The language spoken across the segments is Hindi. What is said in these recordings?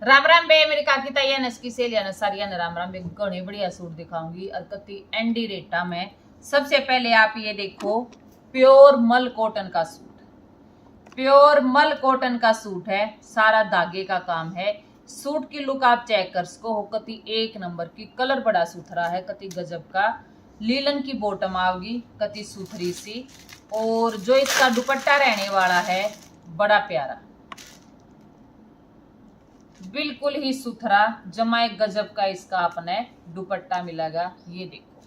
राम राम बे मेरी काकी ताइया नसकी सहेलिया ने सारिया ने राम राम बे घने बढ़िया सूट दिखाऊंगी और कति एंडी रेटा में। सबसे पहले आप ये देखो, प्योर मल कॉटन का सूट, प्योर मल कॉटन का सूट है, सारा धागे का काम है। सूट की लुक आप चेक कर सको हो, कति एक नंबर की, कलर बड़ा सुथरा है, कति गजब का। लीलन की बॉटम आओगी, कति सुथरी सी, और जो इसका दुपट्टा रहने वाला है बड़ा प्यारा, बिल्कुल ही सुथरा जमा एक गजब का इसका अपने दुपट्टा मिलेगा। ये देखो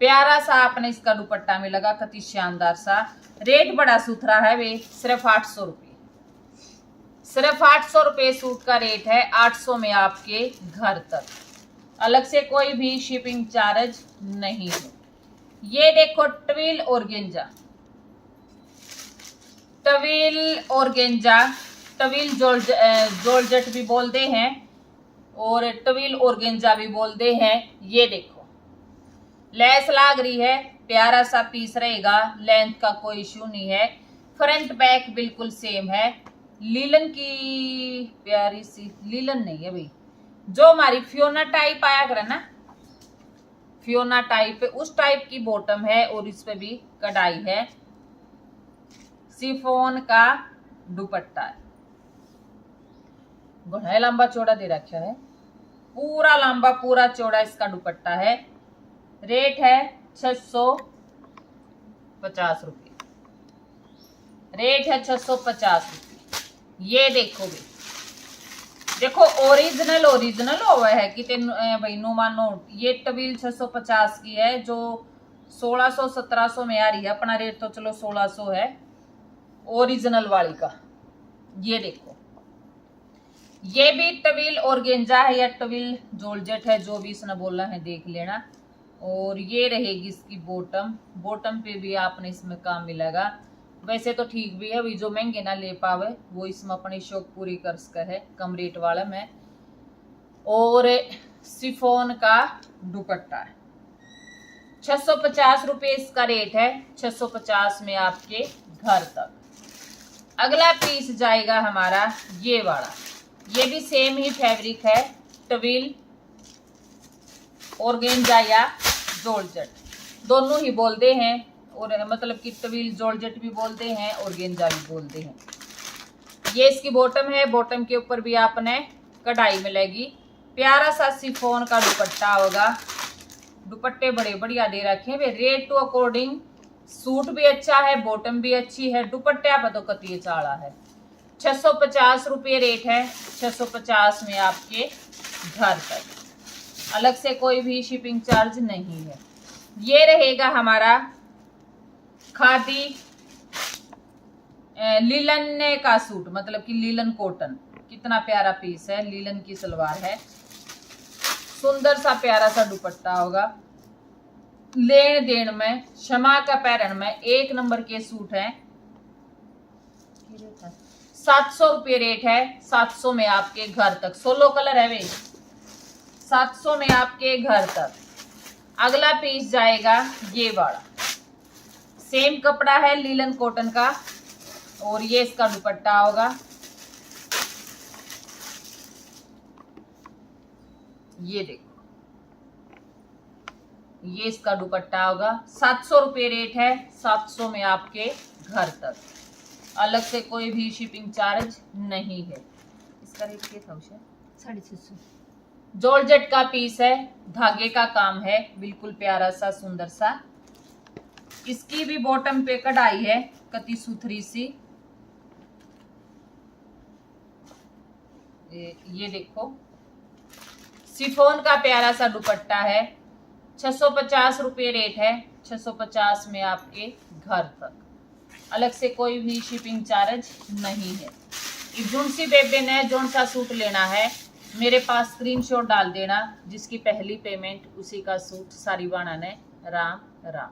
प्यारा सा अपने इसका दुपट्टा मिलेगा, कति शानदार सा। रेट बड़ा सुथरा है वे, सिर्फ 800 रुपये, सिर्फ 800 रुपये सूट का रेट है। 800 में आपके घर तक, अलग से कोई भी शिपिंग चार्ज नहीं है। ये देखो टविल ऑर्गेंजा, टविल ऑर्गेंजा, टविल जॉर्जेट भी बोलते हैं और टविल ऑर्गेंजा भी बोलते हैं। ये देखो लेस लाग रही है, प्यारा सा पीस रहेगा, लेंथ का कोई इश्यू नहीं है। फ्रंट बैक बिल्कुल सेम है। लीलन की प्यारी सी, लीलन नहीं है भाई, जो हमारी फियोना टाइप आया करे ना, फियोना टाइप, उस टाइप की बॉटम है और इस पे भी कढ़ाई है। शिफॉन का दुपट्टा है, घना लंबा चौड़ा दे रखा है, पूरा लंबा पूरा चौड़ा इसका दुपट्टा है। रेट है 650 रुपये, रेट है 650 रुपये। ये देखो भी, देखो ओरिजिनल ओरिजिनल हुआ है कि भाई नो मानो। ये टवील 650 की है, जो 1600-1700 में आ रही है। अपना रेट तो चलो 1600 है ओरिजिनल वाली का। ये देखो ये भी टविल ऑर्गेंजा है या टविल जॉर्जेट है, जो भी इसने बोला है देख लेना। और ये रहेगी इसकी बॉटम, बॉटम पे भी आपने इसमें काम मिलेगा। वैसे तो ठीक भी है, जो महंगे ना ले पावे वो इसमें अपनी शौक पूरी कर सका है कम रेट वाला में। और शिफॉन का दुपट्टा है, 650 रुपये इसका रेट है। 650 में आपके घर तक। अगला पीस जाएगा हमारा ये वाला, ये भी सेम ही फैब्रिक है, टविल ऑर्गेंजा या जॉर्जेट दोनों ही बोलते हैं, और मतलब कि टविल जॉर्जेट भी बोलते हैं, ऑर्गेंजा भी बोलते हैं। ये इसकी बॉटम है, बॉटम के ऊपर भी आपने कढ़ाई मिलेगी। प्यारा सा शिफॉन का दुपट्टा होगा, दुपट्टे बड़े बढ़िया दे रखे हैं। रेट टू अकॉर्डिंग सूट भी अच्छा है, बॉटम भी अच्छी है, दुपट्टे पर तो कतिये चाड़ा है। 650 रुपये रेट है। 650 में आपके घर तक, अलग से कोई भी शिपिंग चार्ज नहीं है। ये रहेगा हमारा खादी लीलन का सूट, मतलब कि लीलन कॉटन। कितना प्यारा पीस है, लीलन की सलवार है, सुंदर सा प्यारा सा दुपट्टा होगा। लेन देन में, क्षमा का पैरन में एक नंबर के सूट है। 700 रुपये रेट है। 700 में आपके घर तक, 16 कलर है वे, 700 में आपके घर तक। अगला पीस जाएगा ये वाला, सेम कपड़ा है लीलन कॉटन का, और ये इसका दुपट्टा होगा। ये देखो ये इसका दुपट्टा होगा। 700 रुपये रेट है। 700 में आपके घर तक, अलग से कोई भी शिपिंग चार्ज नहीं है। इसका रेट क्या था उसे? 650। जॉर्जेट का पीस है, धागे का काम है, बिल्कुल प्यारा सा सुंदर सा। इसकी भी बॉटम पे कढ़ाई है, कति सुथरी सी। ये देखो शिफॉन का प्यारा सा दुपट्टा है। 650 रुपये रेट है। 650 में आपके घर तक, अलग से कोई भी शिपिंग चार्ज नहीं है। जोन सी बेबे ने जोन सा सूट लेना है मेरे पास स्क्रीनशॉट डाल देना, जिसकी पहली पेमेंट उसी का सूट सारी बाना ने। राम राम।